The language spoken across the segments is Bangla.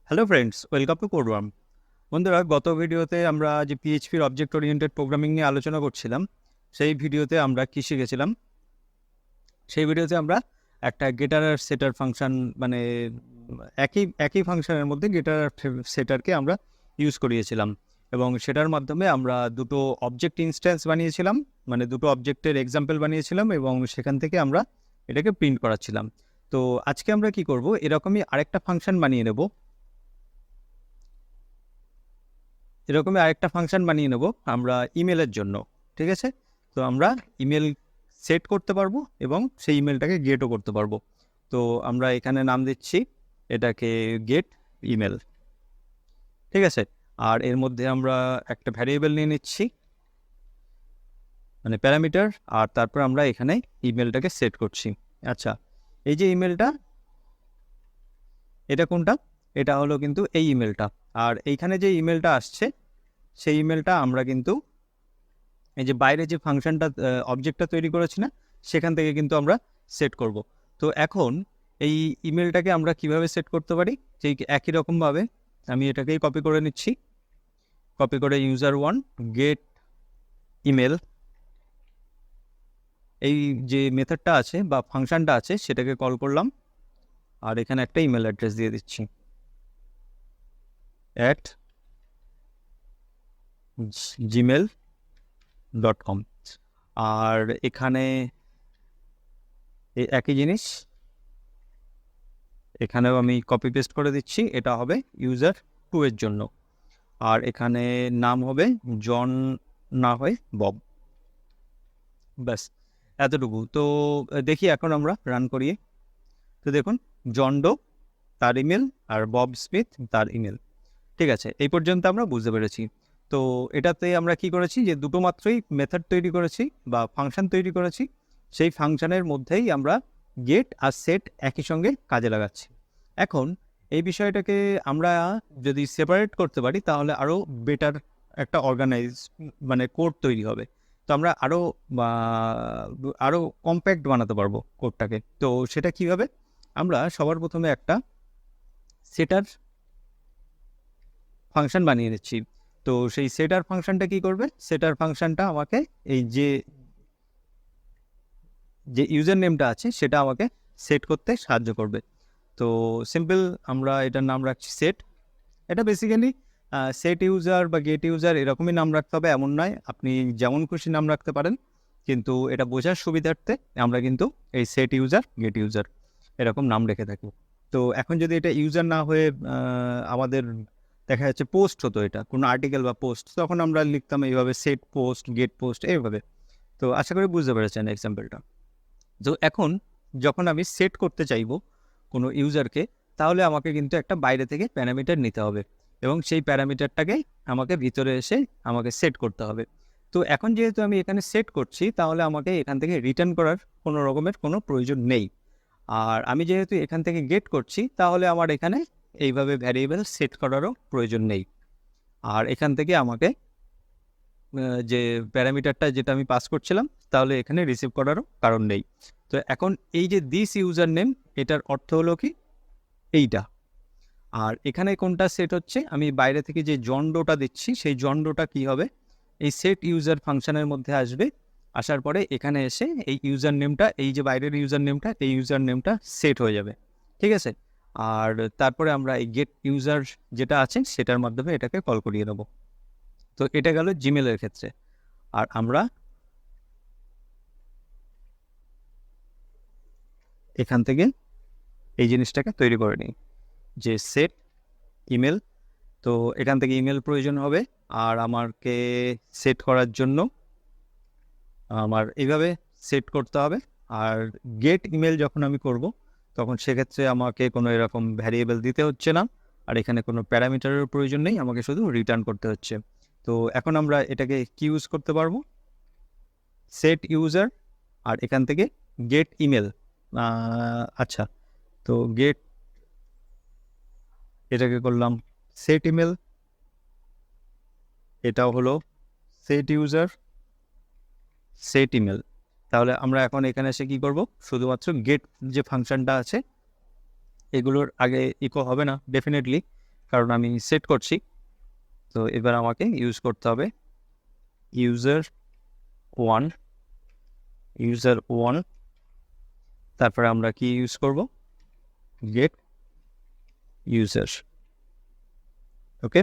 Hello friends, welcome to Codeworm. বন্ধুরা, গত ভিডিওতে আমরা যে পিএইচপির অবজেক্ট ওরিয়েন্টেড প্রোগ্রামিং নিয়ে আলোচনা করছিলাম, সেই ভিডিওতে আমরা কী শিখেছিলাম? সেই ভিডিওতে আমরা একটা গেটার আর সেটার ফাংশন, মানে একই ফাংশনের মধ্যে গেটার আর সেটারকে আমরা ইউজ করিয়েছিলাম, এবং সেটার মাধ্যমে আমরা দুটো অবজেক্ট ইনস্ট্যান্স বানিয়েছিলাম, মানে দুটো অবজেক্টের এক্সাম্পল বানিয়েছিলাম, এবং সেখান থেকে আমরা এটাকে প্রিন্ট করাচ্ছিলাম। তো আজকে আমরা কি করব, এরকমই আরেকটা ফাংশন বানিয়ে নেব। আমরা ইমেলের জন্য। ঠিক আছে, তো আমরা ইমেল সেট করতে পারবো এবং সেই ইমেলটাকে গেটও করতে পারবো। তো আমরা এখানে নাম দিচ্ছি এটাকে গেট ইমেল। ঠিক আছে, আর এর মধ্যে আমরা একটা ভ্যারিয়েবল নিয়ে নিচ্ছি, মানে প্যারামিটার, আর তারপর আমরা এখানে ইমেলটাকে সেট করছি। আচ্ছা, এই যে ইমেলটা, এটা কোনটা? এটা হলো কিন্তু এই ইমেলটা। আর এইখানে যে ইমেলটা আসছে, সেই ইমেলটা আমরা কিন্তু এই যে বাইরে যে ফাংশনটা অবজেক্টটা তৈরি করেছি না, সেখান থেকে কিন্তু আমরা সেট করব। তো এখন এই ইমেলটাকে আমরা কিভাবে সেট করতে পারি, সেই একই রকমভাবে আমি এটাকেই কপি করে নিচ্ছি। কপি করে user1 গেট ইমেল, এই যে মেথডটা আছে বা ফাংশনটা আছে সেটাকে কল করলাম, আর এখানে একটা ইমেল অ্যাড্রেস দিয়ে দিচ্ছি @gmail.com। আর এখানে এই একই জিনিস এখানেও আমি কপি পেস্ট করে দিচ্ছি, এটা হবে user2 এর জন্য। আর এখানে নাম হবে জন, না হয় বব। ব্যাস, এতটুকু। তো দেখি এখন আমরা রান করিয়ে। তো দেখুন, জন ডো তার ইমেল আর বব স্মিথ তার ইমেল। ঠিক আছে, এই পর্যন্ত আমরা বুঝতে পেরেছি। তো এটাতে আমরা কি করেছি, যে দুটো মাত্রই মেথড তৈরি করেছি বা ফাংশন তৈরি করেছি, সেই ফাংশনের মধ্যেই আমরা গেট আর সেট একই সঙ্গে কাজে লাগাচ্ছি। এখন এই বিষয়টাকে আমরা যদি সেপারেট করতে পারি, তাহলে আরও বেটার একটা অর্গানাইজ, মানে কোড তৈরি হবে। তো আমরা আরও কম্প্যাক্ট বানাতে পারবো কোডটাকে। তো সেটা কীভাবে? আমরা সবার প্রথমে একটা সেটার ফাংশন বানিয়ে নিচ্ছি। তো সেই সেটার ফাংশনটা কি করবে? সেটার ফাংশনটা আমাকে এই যে ইউজার নেমটা আছে সেটা আমাকে সেট করতে সাহায্য করবে। তো সিম্পল, আমরা এটার নাম রাখছি সেট। এটা বেসিক্যালি সেট ইউজার বা গেট ইউজার এরকমই নাম রাখতে হবে এমন নয়, আপনি যেমন খুশি নাম রাখতে পারেন, কিন্তু এটা বোঝার সুবিধার্থে আমরা কিন্তু এই সেট ইউজার, গেট ইউজার এরকম নাম রেখে থাকি। তো এখন যদি এটা ইউজার না হয়ে আমাদের দেখা যাচ্ছে পোস্ট হতো, এটা কোনো আর্টিকেল বা পোস্ট, তখন আমরা লিখতাম এইভাবে সেট পোস্ট, গেট পোস্ট, এইভাবে। তো আশা করি বুঝতে পেরেছেন এক্সাম্পলটা। তো এখন যখন আমি সেট করতে চাইবো কোনো ইউজারকে, তাহলে আমাকে কিন্তু একটা বাইরে থেকে প্যারামিটার নিতে হবে, এবং সেই প্যারামিটারটাকে আমাকে ভিতরে এসে আমাকে সেট করতে হবে। তো এখন যেহেতু আমি এখানে সেট করছি, তাহলে আমাকে এখান থেকে রিটার্ন করার কোনো রকমের কোনো প্রয়োজন নেই। আর আমি যেহেতু এখান থেকে গেট করছি, তাহলে আমার এখানে এইভাবে ভ্যারিয়েবল সেট করারও প্রয়োজন নেই। আর এখান থেকে আমাকে যে প্যারামিটারটা যেটা আমি পাস করছিলাম, তাহলে এখানে রিসিভ করারও কারণ নেই। তো এখন এই যে দিস ইউজার নেম, এটার অর্থ হলো কি এইটা। আর এখানে কোনটা সেট হচ্ছে, আমি বাইরে থেকে যে জন্ডোটা দিচ্ছি, সেই জন্ডোটা কি হবে, এই সেট ইউজার ফাংশনের মধ্যে আসবে। আসার পরে এখানে এসে এই ইউজার নেমটা, এই যে বাইরের ইউজার নেমটা, এই ইউজার নেমটা সেট হয়ে যাবে। ঠিক আছে, আর তারপরে আমরা এই গেট ইউজার যেটা আছে সেটার মাধ্যমে এটাকে কল করিয়ে নেব। তো এটা গেল জিমেলের ক্ষেত্রে। আর আমরা এখান থেকে এই জিনিসটাকে তৈরি করে নিই, যে সেট ইমেল। তো এখান থেকে ইমেল প্রয়োজন হবে, আর আমাকে সেট করার জন্য আমার এইভাবে সেট করতে হবে। আর গেট ইমেল যখন আমি করব, তখন সেক্ষেত্রে আমাকে কোনো এরকম ভ্যারিয়েবল দিতে হচ্ছে না, আর এখানে কোনো প্যারামিটারের প্রয়োজন নেই, আমাকে শুধু রিটার্ন করতে হচ্ছে। তো এখন আমরা এটাকে কি ইউজ করতে পারবো, সেট ইউজার, আর এখান থেকে গেট ইমেল। আচ্ছা, তো গেট, এটাকে করলাম সেট ইমেল, এটাও হলো সেট ইউজার, সেট ইমেল। তাহলে আমরা এখন এখানে এসে কি করব, শুধুমাত্র গেট যে ফাংশনটা আছে, এগুলোর আগে ইকো হবে না ডেফিনেটলি, কারণ আমি সেট করছি। তো এবার আমাকে ইউজ করতে হবে user1, তারপরে আমরা কি ইউজ করব, গেট ইউজার। ওকে,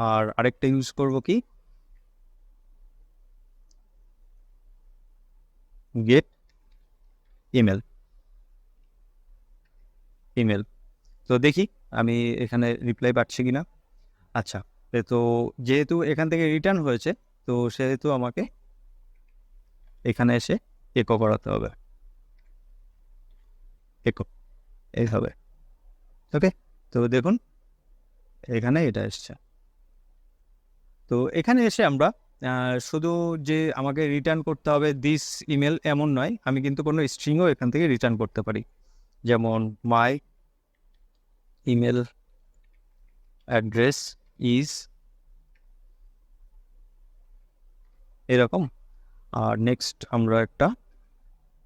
আর আরেকটা ইউজ করব কি, গেট ইমেল। তো দেখি আমি এখানে রিপ্লাই পাচ্ছি কিনা। আচ্ছা, তো যেহেতু এখান থেকে রিটার্ন হয়েছে, তো সেহেতু আমাকে এখানে এসে একো করাতে হবে, একো এইভাবে। ওকে, তো দেখুন এখানে এটা এসছে। তো এখানে এসে আমরা শুধু যে আমাকে রিটার্ন করতে হবে দিস ইমেল এমন নয়, আমি কিন্তু কোনো স্ট্রিংও এখান থেকে রিটার্ন করতে পারি, যেমন মাই ইমেল অ্যাড্রেস ইজ এরকম। আর নেক্সট আমরা একটা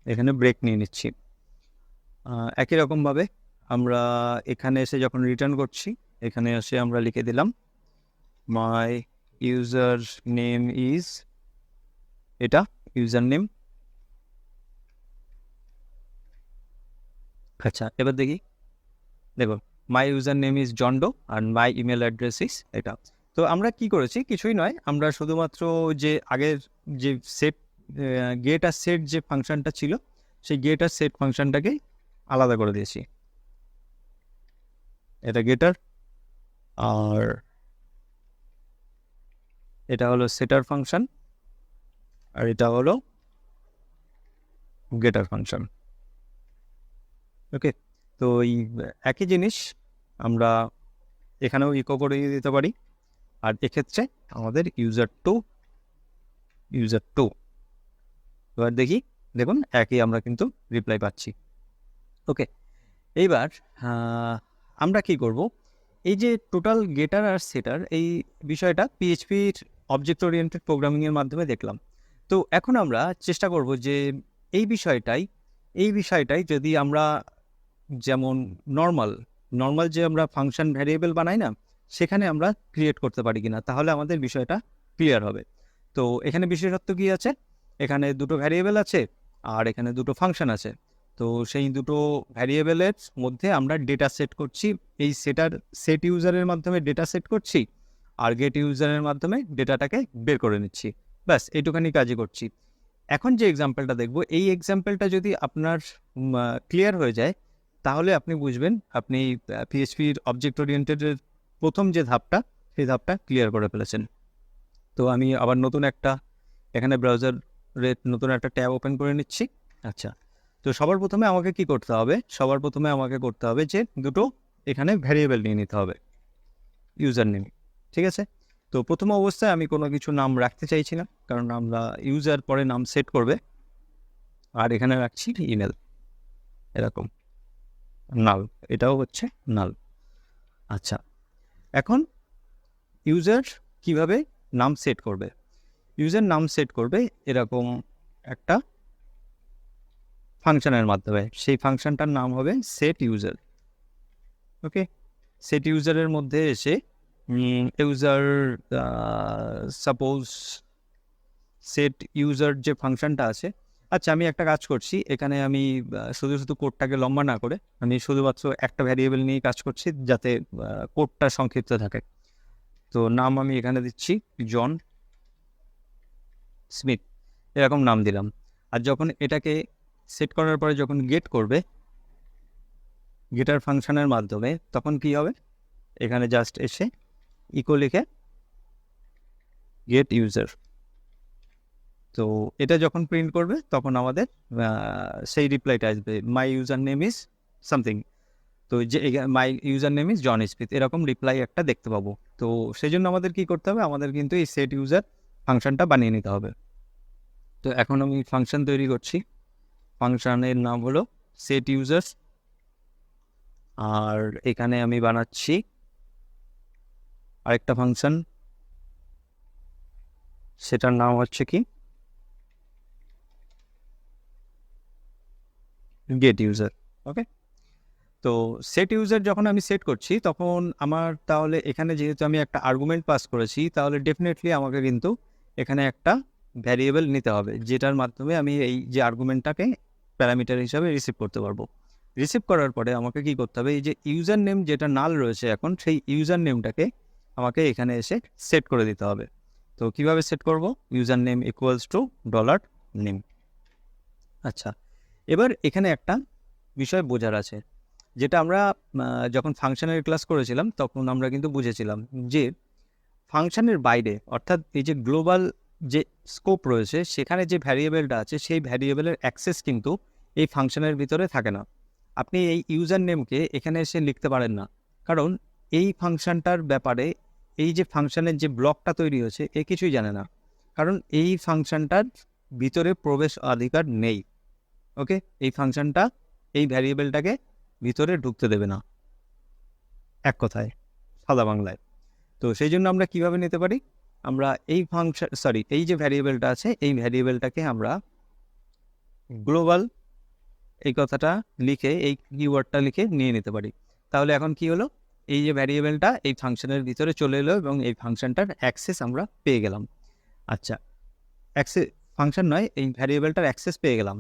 এখানে ব্রেক নিয়ে নিচ্ছি। একই রকমভাবে আমরা এখানে এসে যখন রিটার্ন করছি, এখানে এসে আমরা লিখে দিলাম মাই ইউজার নেম ইজ, এটা ইউজার নেম। আচ্ছা, এবার দেখি, দেখুন my user name is John Doe আর মাই ইমেল অ্যাড্রেস ইজ এটা। তো আমরা কি করেছি, কিছুই নয়, আমরা শুধুমাত্র যে আগের যে সেট গেট আর সেট যে ফাংশনটা ছিল, সেই গেট আর সেট ফাংশনটাকে আলাদা করে দিয়েছি। এটা গেটার আর এটা হলো সেটার ফাংশন, আর এটা হলো গেটার ফাংশন। ওকে, তো এই একই জিনিস আমরা এখানেও ইকো করে দিতে পারি। আর এক্ষেত্রে আমাদের ইউজার টু এবার দেখি, দেখুন একই আমরা কিন্তু রিপ্লাই পাচ্ছি। ওকে, এইবার আমরা কি করব, এই যে টোটাল গেটার আর সেটার এই বিষয়টা পিএইচপির অবজেক্ট ওরিয়েন্টেড প্রোগ্রামিংয়ের মাধ্যমে দেখলাম। তো এখন আমরা চেষ্টা করব যে এই বিষয়টাই যদি আমরা যেমন নর্মাল যে আমরা ফাংশন ভ্যারিয়েবল বানাই না, সেখানে আমরা ক্রিয়েট করতে পারি কিনা, তাহলে আমাদের বিষয়টা ক্লিয়ার হবে। তো এখানে বিশেষত্ব কি আছে, এখানে দুটো ভ্যারিয়েবল আছে আর এখানে দুটো ফাংশন আছে। তো সেই দুটো ভ্যারিয়েবলের মধ্যে আমরা ডেটা সেট করছি, এই সেট ইউজারের মাধ্যমে ডেটা সেট করছি আর গেট ইউজারের মাধ্যমে ডেটাটাকে বের করে নিচ্ছি। ব্যাস এইটুখানি কাজই করছি। এখন যে এক্সাম্পলটা দেখব, এই এক্সাম্পলটা যদি আপনার ক্লিয়ার হয়ে যায়, তাহলে আপনি বুঝবেন আপনি পিএইচপির অবজেক্ট ওরিয়েন্টেডের প্রথম যে ধাপটা, সেই ধাপটা ক্লিয়ার করে ফেলেছেন। তো আমি আবার নতুন একটা এখানে ব্রাউজারে নতুন একটা ট্যাব ওপেন করে নিচ্ছি। আচ্ছা, তো সবার প্রথমে আমাকে কি করতে হবে, করতে হবে যে দুটো এখানে ভ্যারিয়েবল নিয়ে নিতে হবে, ইউজার নেম। ঠিক আছে, তো প্রথম অবস্থায় আমি কোনো কিছু নাম রাখতে চাইছি না, কারণ আমরা ইউজার পরে নাম সেট করবে। আর এখানে রাখছি ইমেল, এরকম নাল, এটাও হচ্ছে নাল। আচ্ছা, এখন ইউজার কিভাবে নাম সেট করবে, ইউজার নাম সেট করবে এরকম একটা ফাংশনের মাধ্যমে। সেই ফাংশনটার নাম হবে সেট ইউজার। ওকে, সেট ইউজারের মধ্যে এসে ইউজার সাপোজ সেট ইউজার যে ফাংশনটা আছে। আচ্ছা, আমি একটা কাজ করছি, এখানে আমি শুধু কোডটাকে লম্বা না করে আমি শুধুমাত্র একটা ভ্যারিয়েবল নিয়ে কাজ করছি, যাতে কোডটা সংক্ষিপ্ত থাকে। তো নাম আমি এখানে দিচ্ছি জন স্মিথ, এরকম নাম দিলাম। আর যখন এটাকে সেট করার পরে যখন গেট করবে গেটার ফাংশনের মাধ্যমে, তখন কি হবে, এখানে জাস্ট এসে ইকো লিখে গেট ইউজার। তো এটা যখন প্রিন্ট করবে তখন আমাদের সেই রিপ্লাইটা আসবে, my user name is something. তো যে my user name is John Smith, এরকম রিপ্লাই একটা দেখতে পাবো। তো সেই জন্য আমাদের কি করতে হবে, আমাদের কিন্তু এই সেট ইউজার ফাংশনটা বানিয়ে নিতে হবে। তো এখন আমি ফাংশন তৈরি করছি, ফাংশনের নাম হলো সেট ইউজার। আর এখানে আমি বানাচ্ছি আরেকটা ফাংশন, সেটার নাম হচ্ছে কি গেট ইউজার। ওকে, তো সেট ইউজার যখন আমি সেট করছি তখন আমার তাহলে এখানে যেহেতু আমি একটা আর্গুমেন্ট পাস করেছি, তাহলে ডেফিনেটলি আমাকে কিন্তু এখানে একটা ভ্যারিয়েবল নিতে হবে, যেটার মাধ্যমে আমি এই যে আর্গুমেন্টটাকে প্যারামিটার হিসাবে রিসিভ করতে পারবো। রিসিভ করার পরে আমাকে কি করতে হবে, এই যে ইউজার নেম যেটা নাল রয়েছে এখন, সেই ইউজার নেমটাকে আমাকে এখানে এসে সেট করে দিতে হবে। তো কিভাবে সেট করব, user name equals to $name. আচ্ছা, এবার এখানে একটা বিষয় বোঝার আছে, যেটা আমরা যখন ফাংশনের ক্লাস করেছিলাম তখন আমরা কিন্তু বুঝেছিলাম যে ফাংশনের বাইরে, অর্থাৎ এই যে গ্লোবাল যে স্কোপ রয়েছে সেখানে যে ভ্যারিয়েবলটা আছে সেই ভ্যারিয়েবলের অ্যাক্সেস কিন্তু এই ফাংশনের ভিতরে থাকে না। আপনি এই ইউজার নেমকে এখানে এসে লিখতে পারেন না, কারণ এই ফাংশনটার ব্যাপারে এই যে ফাংশনের যে ব্লকটা তৈরি হয়েছে এ কিছুই জানে না, কারণ এই ফাংশনটার ভিতরে প্রবেশ অধিকার নেই। ওকে, এই ফাংশনটা এই ভ্যারিয়েবলটাকে ভিতরে ঢুকতে দেবে না, এক কথায় সাদা বাংলায়। তো সেই জন্য আমরা কিভাবে নিতে পারি, আমরা এই এই যে ভ্যারিয়েবলটা আছে এই ভ্যারিয়েবলটাকে আমরা গ্লোবাল এই কথাটা লিখে, এই কিওয়ার্ডটা লিখে নিয়ে নিতে পারি। তাহলে এখন কি হলো, এই যে ভ্যারিয়েবলটা এই ফাংশনের ভিতরে চলে এলো এবং এই ফাংশনটার অ্যাক্সেস আমরা পেয়ে গেলাম। আচ্ছা, ফাংশন নয়, এই ভ্যারিয়েবলটার অ্যাক্সেস পেয়ে গেলাম।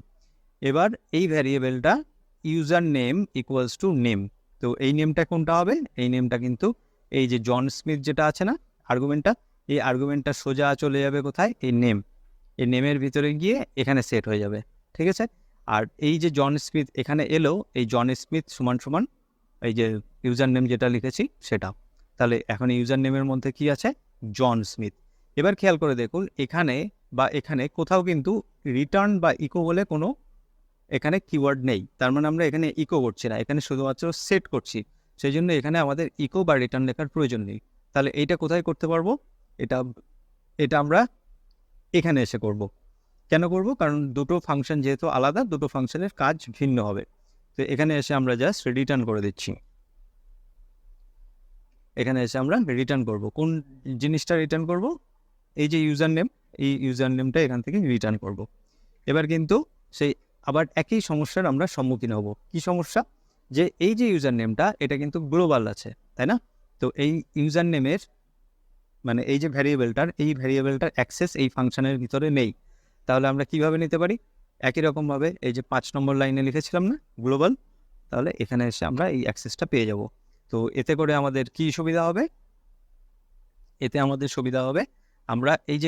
এবার এই ভ্যারিয়েবলটা user name equals to name, তো এই নেমটা কোনটা হবে, এই নেমটা কিন্তু এই যে জন স্মিথ যেটা আছে না আর্গুমেন্টটা, এই আর্গুমেন্টটা সোজা চলে যাবে কোথায়, এই নেম, এই নেমের ভিতরে গিয়ে এখানে সেট হয়ে যাবে। ঠিক আছে, আর এই যে জন স্মিথ এখানে এলো, এই জন স্মিথ সমান সমান এই যে ইউজার নেম যেটা লিখেছি সেটা। তাহলে এখন ইউজার নেমের মধ্যে কি আছে, জন স্মিথ। এবার খেয়াল করে দেখুন এখানে বা এখানে কোথাও কিন্তু রিটার্ন বা ইকো বলে কোনো এখানে কিওয়ার্ড নেই, তার মানে আমরা এখানে ইকো করছি না, এখানে শুধুমাত্র সেট করছি, সেই জন্য এখানে আমাদের ইকো বা রিটার্ন লেখার প্রয়োজন নেই। তাহলে এইটা কোথায় করতে পারবো, এটা এটা আমরা এখানে এসে করব। কেন করব, কারণ দুটো ফাংশন যেহেতু আলাদা, দুটো ফাংশনের কাজ ভিন্ন হবে। তো এখানে এসে আমরা জাস্ট রিটার্ন করে দিচ্ছি, এখানে এসে আমরা রিটার্ন করব। কোন জিনিসটা রিটার্ন করব, এই যে ইউজার নেম, এই ইউজার নেমটা এখান থেকে রিটার্ন করব। এবার কিন্তু সেই আবার একই সমস্যার আমরা সম্মুখীন হব। কি সমস্যা, যে এই যে ইউজার নেমটা এটা কিন্তু গ্লোবাল আছে, তাই না? তো এই ইউজার নেমের মানে এই যে ভ্যারিয়েবলটার, এই ভ্যারিয়েবলটার অ্যাক্সেস এই ফাংশনের ভিতরে নেই। তাহলে আমরা কিভাবে নিতে পারি, একই রকমভাবে এই যে 5 নম্বর লাইনে লিখেছিলাম না গ্লোবাল, তাহলে এখানে এসে আমরা এই অ্যাক্সেসটা পেয়ে যাব। তো এতে করে আমাদের কি সুবিধা হবে, এতে আমাদের সুবিধা হবে, আমরা এই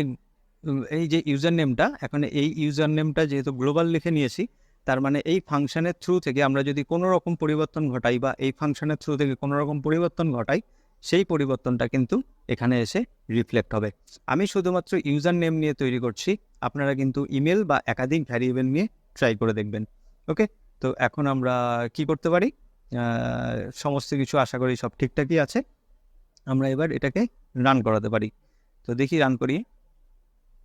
যে ইউজার নেমটা, এখন এই ইউজার নেমটা যেহেতু গ্লোবাল লিখে নিয়েছি, তার মানে এই ফাংশনের থ্রু থেকে আমরা যদি কোনো রকম পরিবর্তন ঘটাই বা এই ফাংশনের থ্রু থেকে কোনো রকম পরিবর্তন ঘটাই, সেই পরিবর্তনটা কিন্তু এখানে এসে রিফ্লেক্ট হবে। আমি শুধুমাত্র ইউজার নেম নিয়ে তৈরি করছি, আপনারা কিন্তু ইমেল বা একাধিক ভ্যারিয়েবল নিয়ে ট্রাই করে দেখবেন। ওকে, তো এখন আমরা কি করতে পারি, সমস্ত কিছু আশা করি সব ঠিকঠাকই আছে, আমরা এবার এটাকে রান করাতে পারি। তো দেখি রান করি,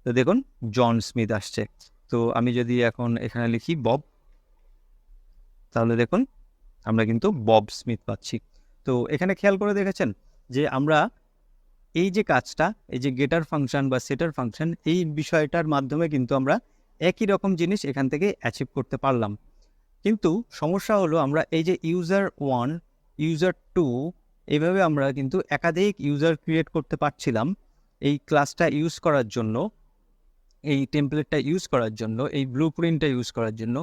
তো দেখুন জন স্মিথ আসছে। তো আমি যদি এখন এখানে লিখি বব, তাহলে দেখুন আমরা কিন্তু বব স্মিথ পাচ্ছি। তো এখানে খেয়াল করে দেখেছেন যে আমরা এই যে কাজটা, এই যে গেটার ফাংশন বা সেটার ফাংশন, এই বিষয়টার মাধ্যমে কিন্তু আমরা একই রকম জিনিস এখান থেকে অ্যাচিভ করতে পারলাম। কিন্তু সমস্যা হলো আমরা এই যে ইউজার 1, ইউজার 2 এইভাবে আমরা কিন্তু একাধিক ইউজার ক্রিয়েট করতে পারছিলাম এই ক্লাসটা ইউজ করার জন্য, এই টেমপ্লেটটা ইউজ করার জন্য, এই ব্লুপ্রিন্টটা ইউজ করার জন্য।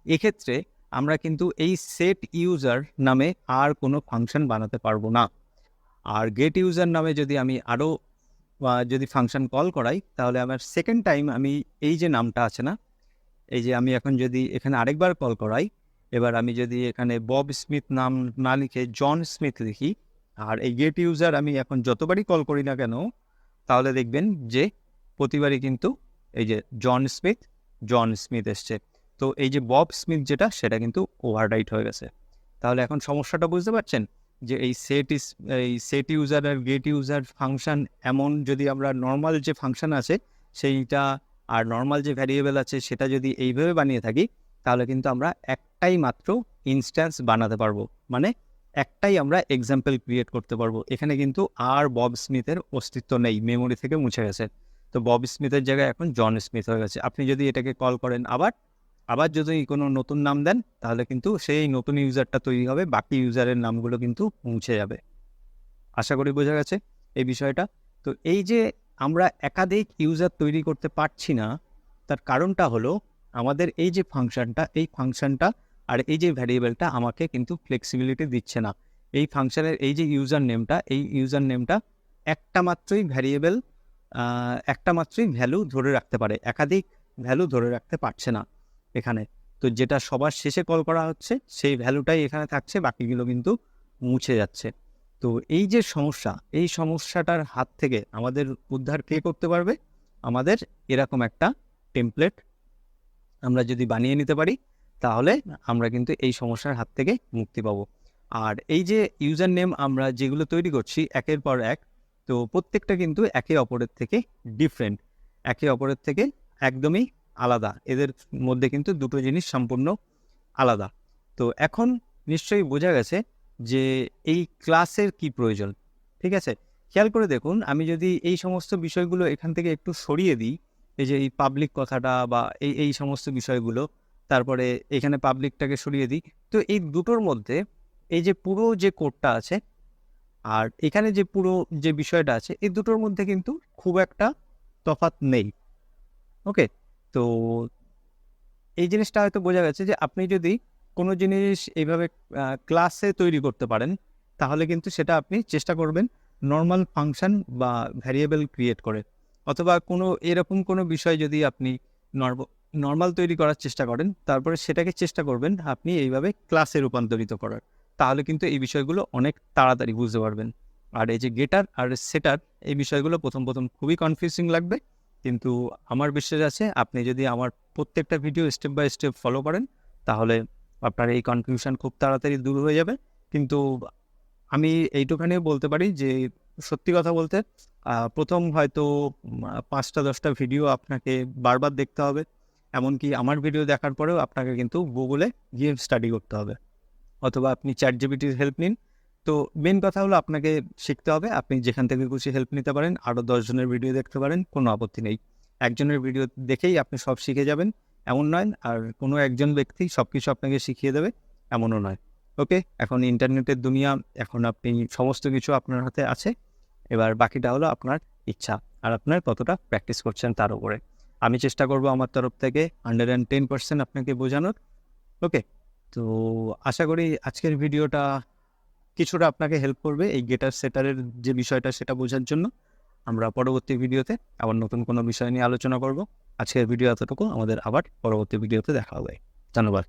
এক্ষেত্রে আমরা কিন্তু এই সেট ইউজার নামে আর কোনো ফাংশন বানাতে পারবো না। আর গেট ইউজার নামে যদি আমি আরও যদি ফাংশন কল করাই, তাহলে আমার সেকেন্ড টাইম আমি এই যে নামটা আছে না, এই যে আমি এখন যদি এখানে আরেকবার কল করাই, এবার আমি যদি এখানে বব স্মিথ নাম না লিখে জন স্মিথ লিখি, আর এই গেট ইউজার আমি এখন যতবারই কল করি না কেন, তাহলে দেখবেন যে প্রতিবারই কিন্তু এই যে জন স্মিথ এসছে। তো এই যে বব স্মিথ যেটা, সেটা কিন্তু ওভাররাইট হয়ে গেছে। তাহলে এখন সমস্যাটা বুঝতে পারছেন যে এই সেট ইউজার আর গেট ইউজার ফাংশন, এমন যদি আমরা নর্মাল যে ফাংশন আছে সেইটা আর নর্মাল যে ভ্যারিয়েবল আছে সেটা যদি এইভাবে বানিয়ে থাকি, তাহলে কিন্তু আমরা একটাই মাত্র ইনস্ট্যান্স বানাতে পারবো, মানে একটাই আমরা এক্সাম্পল ক্রিয়েট করতে পারবো। এখানে কিন্তু আর বব স্মিথের অস্তিত্ব নেই, মেমোরি থেকে মুছে গেছে। তো বব স্মিথের জায়গায় এখন জন স্মিথ হয়ে গেছে। আপনি যদি এটাকে কল করেন আবার, আবার যদি কোনো নতুন নাম দেন তাহলে কিন্তু সেই নতুন ইউজারটা তৈরি হবে, বাকি ইউজারের নামগুলো কিন্তু মুছে যাবে। আশা করি বোঝা গেছে এই বিষয়টা। তো এই যে আমরা একাধিক ইউজার তৈরি করতে পারছি না, তার কারণটা হলো আমাদের এই যে ফাংশনটা, এই ফাংশনটা আর এই যে ভ্যারিয়েবলটা আমাকে কিন্তু ফ্লেক্সিবিলিটি দিচ্ছে না। এই ফাংশনের এই যে ইউজার নেমটা, এই ইউজার নেমটা একটা মাত্রই ভ্যারিয়েবল, একটা মাত্রই ভ্যালু ধরে রাখতে পারে, একাধিক ভ্যালু ধরে রাখতে পারছে না এখানে। তো যেটা সবার শেষে কল করা হচ্ছে সেই ভ্যালুটাই এখানে থাকছে, বাকিগুলো কিন্তু মুছে যাচ্ছে। তো এই যে সমস্যা, এই সমস্যাটার হাত থেকে আমাদের উদ্ধার কে করতে পারবে? আমাদের এরকম একটা টেমপ্লেট আমরা যদি বানিয়ে নিতে পারি তাহলে আমরা কিন্তু এই সমস্যার হাত থেকে মুক্তি পাবো। আর এই যে ইউজার নেম আমরা যেগুলো তৈরি করছি একের পর এক, তো প্রত্যেকটা কিন্তু একে অপরের থেকে ডিফারেন্ট, একে অপরের থেকে একদমই আলাদা। এদের মধ্যে কিন্তু দুটো জিনিস সম্পূর্ণ আলাদা। তো এখন নিশ্চয়ই বোঝা গেছে যে এই ক্লাসের কি প্রয়োজন। ঠিক আছে, খেয়াল করে দেখুন, আমি যদি এই সমস্ত বিষয়গুলো এখান থেকে একটু সরিয়ে দিই, এই যে এই পাবলিক কথাটা বা এই সমস্ত বিষয়গুলো, তারপরে এখানে পাবলিকটাকে সরিয়ে দিই, তো এই দুটোর মধ্যে এই যে পুরো যে কোডটা আছে আর এখানে যে পুরো যে বিষয়টা আছে, এই দুটোর মধ্যে কিন্তু খুব একটা তফাৎ নেই। ওকে, তো এই জিনিসটা হয়তো বোঝা গেছে যে আপনি যদি কোনো জিনিস এইভাবে ক্লাসে তৈরি করতে পারেন তাহলে কিন্তু সেটা আপনি চেষ্টা করবেন নর্মাল ফাংশন বা ভ্যারিয়েবল ক্রিয়েট করে, অথবা কোনো এরকম কোনো বিষয় যদি আপনি নর্মাল তৈরি করার চেষ্টা করেন তারপরে সেটাকে চেষ্টা করবেন আপনি এইভাবে ক্লাসে রূপান্তরিত করার, তাহলে কিন্তু এই বিষয়গুলো অনেক তাড়াতাড়ি বুঝতে পারবেন। আর এই যে গেটার আর সেটার এই বিষয়গুলো প্রথম খুবই কনফিউজিং লাগবে, কিন্তু আমার বিশ্বাস আছে আপনি যদি আমার প্রত্যেকটা video step by step follow করেন তাহলে আপনার এই কনফিউশন খুব তাড়াতাড়ি দূর হয়ে যাবে। কিন্তু আমি এইটুখানিও বলতে পারি যে সত্যি কথা বলতে প্রথম হয়তো 5টা-10টা ভিডিও আপনাকে বারবার দেখতে হবে, এমনকি আমার ভিডিও দেখার পরেও আপনাকে কিন্তু গুগলে গিয়ে স্টাডি করতে হবে, অথবা আপনি চ্যাটজিপিটির হেল্প নিন। তো মেন কথা হলো আপনাকে শিখতে হবে, আপনি যেখান থেকে খুশি হেল্প নিতে পারেন, আরও 10 জনের ভিডিও দেখতে পারেন, কোনো আপত্তি নেই। একজনের ভিডিও দেখেই আপনি সব শিখে যাবেন এমন নয়, আর কোনো একজন ব্যক্তি সব কিছু আপনাকে শিখিয়ে দেবে এমনও নয়। ওকে, এখন ইন্টারনেটের দুনিয়া, এখন আপনি সমস্ত কিছু আপনার হাতে আছে, এবার বাকিটা হলো আপনার ইচ্ছা আর আপনার কতটা প্র্যাকটিস করছেন তার উপরে। আমি চেষ্টা করব আমার তরফ থেকে 110% আপনাকে বোঝানোর। ওকে, তো আশা করি আজকের ভিডিওটা কিছুটা আপনাকে হেল্প করবে এই গেটার সেটারের যে বিষয়টা সেটা বোঝার জন্য। আমরা পরবর্তী ভিডিওতে আবার নতুন কোনো বিষয় নিয়ে আলোচনা করব। আজকের ভিডিও এতটুকু, আমাদের আবার পরবর্তী ভিডিওতে দেখা হবে। ধন্যবাদ।